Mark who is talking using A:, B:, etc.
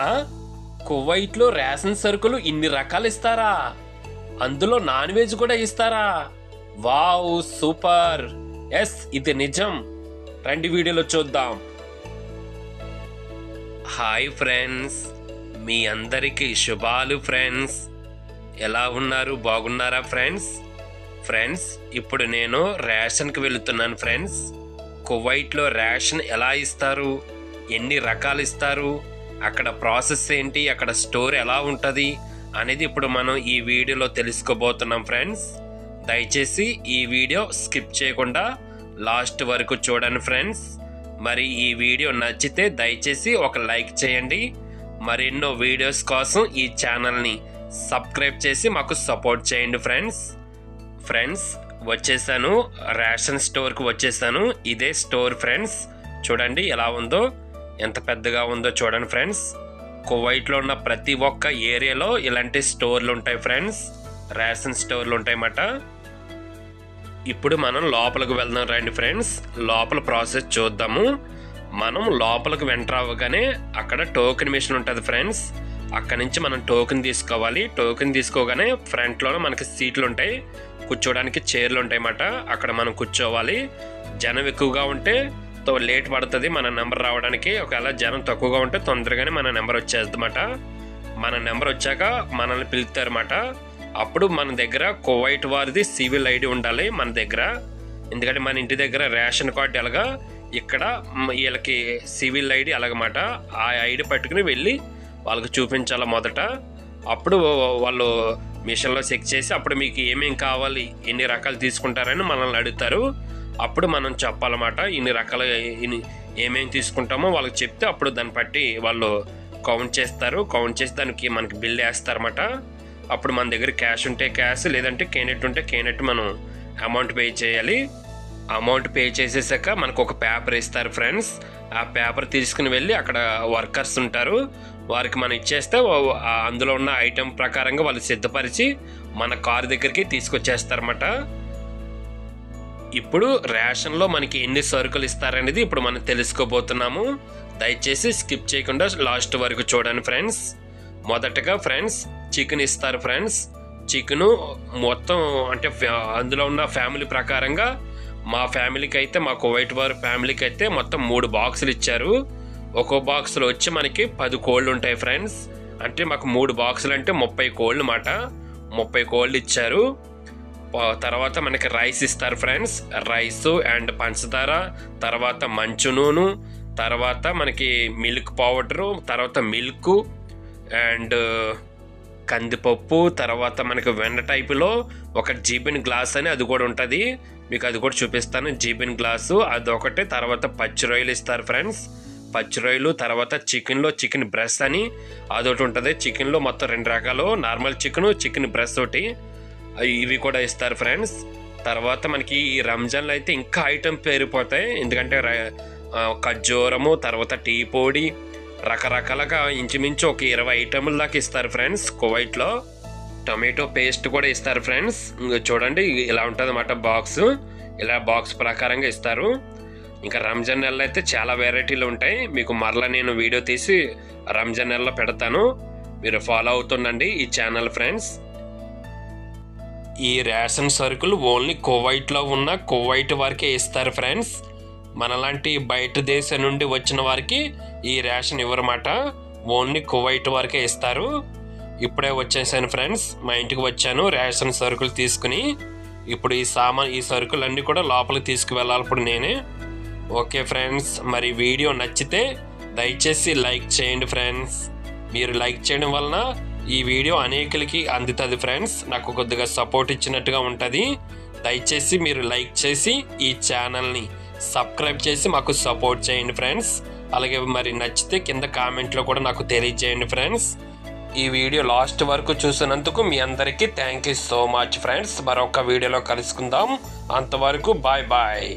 A: ఆ కువైట్లో రేషన్ సరుకులు ఇన్ని రకాలు ఇస్తారా? అందులో నాన్ వెజ్ కూడా ఇస్తారా? Wow, super. ఎస్, ఇది నిజం. రండి వీడియోలో చూద్దాం. హాయ్ ఫ్రెండ్స్, మీ అందరికీ శుభాలు ఫ్రెండ్స్. ఎలా ఉన్నారు? బాగున్నారా ఫ్రెండ్స్? ఫ్రెండ్స్, ఇప్పుడు నేను రేషన్కి వెళుతున్నాను ఫ్రెండ్స్. కువైట్లో రేషన్ ఎలా ఇస్తారు, ఎన్ని రకాలు ఇస్తారు, అక్కడ ప్రాసెస్ ఏంటి, అక్కడ స్టోర్ ఎలా ఉంటుంది అనేది ఇప్పుడు మనం ఈ వీడియోలో తెలుసుకోబోతున్నాం ఫ్రెండ్స్. దయచేసి ఈ వీడియో స్కిప్ చేయకుండా లాస్ట్ వరకు చూడండి ఫ్రెండ్స్. మరి ఈ వీడియో నచ్చితే దయచేసి ఒక లైక్ చేయండి. మరెన్నో వీడియోస్ కోసం ఈ ఛానల్ని సబ్స్క్రైబ్ చేసి మాకు సపోర్ట్ చేయండి ఫ్రెండ్స్. ఫ్రెండ్స్, వచ్చేసాను, రేషన్ స్టోర్కి వచ్చేసాను. ఇదే స్టోర్ ఫ్రెండ్స్. చూడండి ఎలా ఉందో, ఎంత పెద్దగా ఉందో చూడండి ఫ్రెండ్స్. కువైట్లో ఉన్న ప్రతి ఒక్క ఏరియాలో ఇలాంటి స్టోర్లు ఉంటాయి ఫ్రెండ్స్. రేషన్ స్టోర్లు ఉంటాయన్నమాట. ఇప్పుడు మనం లోపలికి వెళ్దాం రండి ఫ్రెండ్స్. లోపల ప్రాసెస్ చూద్దాము. మనం లోపలికి ఎంటర్ అవ్వగానే అక్కడ టోకెన్ మిషన్ ఉంటుంది ఫ్రెండ్స్. అక్కడ నుంచి మనం టోకెన్ తీసుకోవాలి. టోకెన్ తీసుకోగానే ఫ్రంట్లోనే మనకి సీట్లు ఉంటాయి, కూర్చోడానికి చైర్లు ఉంటాయి అన్నమాట. అక్కడ మనం కూర్చోవాలి. జనం ఎక్కువగా ఉంటే లేట్ పడుతుంది మన నెంబర్ రావడానికి. ఒకవేళ జనం తక్కువగా ఉంటే తొందరగానే మన నెంబర్ వచ్చేద్దన్నమాట. మన నెంబర్ వచ్చాక మనల్ని పిలుస్తారన్నమాట. అప్పుడు మన దగ్గర కువైట్ వారిది సివిల్ ఐడి ఉండాలి మన దగ్గర. ఎందుకంటే మన ఇంటి దగ్గర రేషన్ కార్డు ఎలాగా, ఇక్కడ వీళ్ళకి సివిల్ ఐడి అలాగమాట. ఆ ఐడి పట్టుకుని వెళ్ళి వాళ్ళకి చూపించాలి మొదట. అప్పుడు వాళ్ళు మిషన్లో చెక్ చేసి అప్పుడు మీకు ఏమేమి కావాలి, ఎన్ని రకాలు తీసుకుంటారని మనల్ని అడుగుతారు. అప్పుడు మనం చెప్పాలన్నమాట. ఇన్ని రకాలు ఏమేమి తీసుకుంటామో వాళ్ళకి చెప్తే అప్పుడు దాన్ని బట్టి వాళ్ళు కౌంట్ చేస్తారు. కౌంట్ చేసి దానికి మనకి బిల్ వేస్తారన్నమాట. అప్పుడు మన దగ్గర క్యాష్ ఉంటే క్యాష్, లేదంటే కేనెట్ ఉంటే కేనెట్ మనం అమౌంట్ పే చేయాలి. అమౌంట్ పే చేసేసాక మనకు ఒక పేపర్ ఇస్తారు ఫ్రెండ్స్. ఆ పేపర్ తీసుకుని వెళ్ళి అక్కడ వర్కర్స్ ఉంటారు, వారికి మనం ఇచ్చేస్తే అందులో ఉన్న ఐటెం ప్రకారంగా వాళ్ళు సిద్ధపరిచి మన కారు దగ్గరికి తీసుకొచ్చేస్తారన్నమాట. ఇప్పుడు రేషన్లో మనకి ఎన్ని సరుకులు ఇస్తారనేది ఇప్పుడు మనం తెలుసుకోబోతున్నాము. దయచేసి స్కిప్ చేయకుండా లాస్ట్ వరకు చూడండి ఫ్రెండ్స్. మొదటగా ఫ్రెండ్స్ చికెన్ ఇస్తారు ఫ్రెండ్స్. చికెను మొత్తం అంటే అందులో ఉన్న ఫ్యామిలీ ప్రకారంగా మా ఫ్యామిలీకి అయితే, మా కువైట్ వారి ఫ్యామిలీకి అయితే మొత్తం 3 బాక్సులు ఇచ్చారు. ఒక్కో బాక్సులో వచ్చి మనకి 10 కోళ్ళు ఉంటాయి ఫ్రెండ్స్. అంటే మాకు 3 బాక్సులు అంటే 30 కోళ్ళు అన్నమాట. 30 కోళ్ళు ఇచ్చారు. తర్వాత మనకి రైస్ ఇస్తారు ఫ్రెండ్స్. రైసు అండ్ పంచదార, తర్వాత మంచు నూనె, తర్వాత మనకి మిల్క్ పౌడరు, తర్వాత మిల్క్ అండ్ కందిపప్పు, తర్వాత మనకి వెన్న టైపులో ఒక జీబిన్ గ్లాస్ అని అది కూడా ఉంటుంది. మీకు అది కూడా చూపిస్తాను. జీబిన్ గ్లాసు అదొకటి. తర్వాత పచ్చి రొయ్యలు ఇస్తారు ఫ్రెండ్స్. పచ్చి రొయ్యలు, తర్వాత చికెన్లో చికెన్ బ్రెస్ట్ అని అదొకటి ఉంటుంది. చికెన్లో మొత్తం 2 రకాలు, నార్మల్ చికెన్, చికెన్ బ్రెస్ట్ ఒకటి, ఇవి కూడా ఇస్తారు ఫ్రెండ్స్. తర్వాత మనకి ఈ రంజాన్లో అయితే ఇంకా ఐటెం పెరిగిపోతాయి. ఎందుకంటే ఖర్జూరము, తర్వాత టీ పొడి, రకరకాలుగా ఇంచుమించు ఒక 20 ఐటెంల దాకా ఇస్తారు ఫ్రెండ్స్. కువైట్లో టొమాటో పేస్ట్ కూడా ఇస్తారు ఫ్రెండ్స్. చూడండి ఇలా ఉంటుంది అన్నమాట బాక్స్. ఇలా బాక్స్ ప్రకారంగా ఇస్తారు. ఇంకా రంజాన్ నెలలో అయితే చాలా వెరైటీలు ఉంటాయి. మీకు మరలా నేను వీడియో తీసి రంజాన్ నెలలో పెడతాను, మీరు ఫాలో అవుతుండండి ఈ ఛానల్ ఫ్రెండ్స్. ఈ రేషన్ సరుకులు ఓన్లీ కువైట్లో ఉన్న కువైట్ వారికే ఇస్తారు ఫ్రెండ్స్. మనలాంటి బయట దేశం నుండి వచ్చిన వారికి ఈ రేషన్ ఇవ్వరన్నమాట. ఓన్లీ కువైట్ వారికే ఇస్తారు. ఇప్పుడే వచ్చేసాను ఫ్రెండ్స్, మా ఇంటికి వచ్చాను రేషన్ సరుకులు తీసుకుని. ఇప్పుడు ఈ సరుకులన్నీ కూడా లోపలికి తీసుకువెళ్ళాలి ఇప్పుడు నేనే. ఓకే ఫ్రెండ్స్, మరి వీడియో నచ్చితే దయచేసి లైక్ చేయండి ఫ్రెండ్స్. మీరు లైక్ చేయడం వలన ఈ వీడియో అనేకులకి అందుతుంది ఫ్రెండ్స్. నాకు కొద్దిగా సపోర్ట్ ఇచ్చినట్టుగా ఉంటుంది. దయచేసి మీరు లైక్ చేసి ఈ ఛానల్ని సబ్స్క్రైబ్ చేసి మాకు సపోర్ట్ చేయండి ఫ్రెండ్స్. అలాగే మరి నచ్చితే కింద కామెంట్లో కూడా నాకు తెలియజేయండి ఫ్రెండ్స్. ఈ వీడియో లాస్ట్ వరకు చూసినందుకు మీ అందరికీ thank you so much friends. మరొక వీడియోలో కలుసుకుందాం. అంతవరకు బాయ్ బాయ్.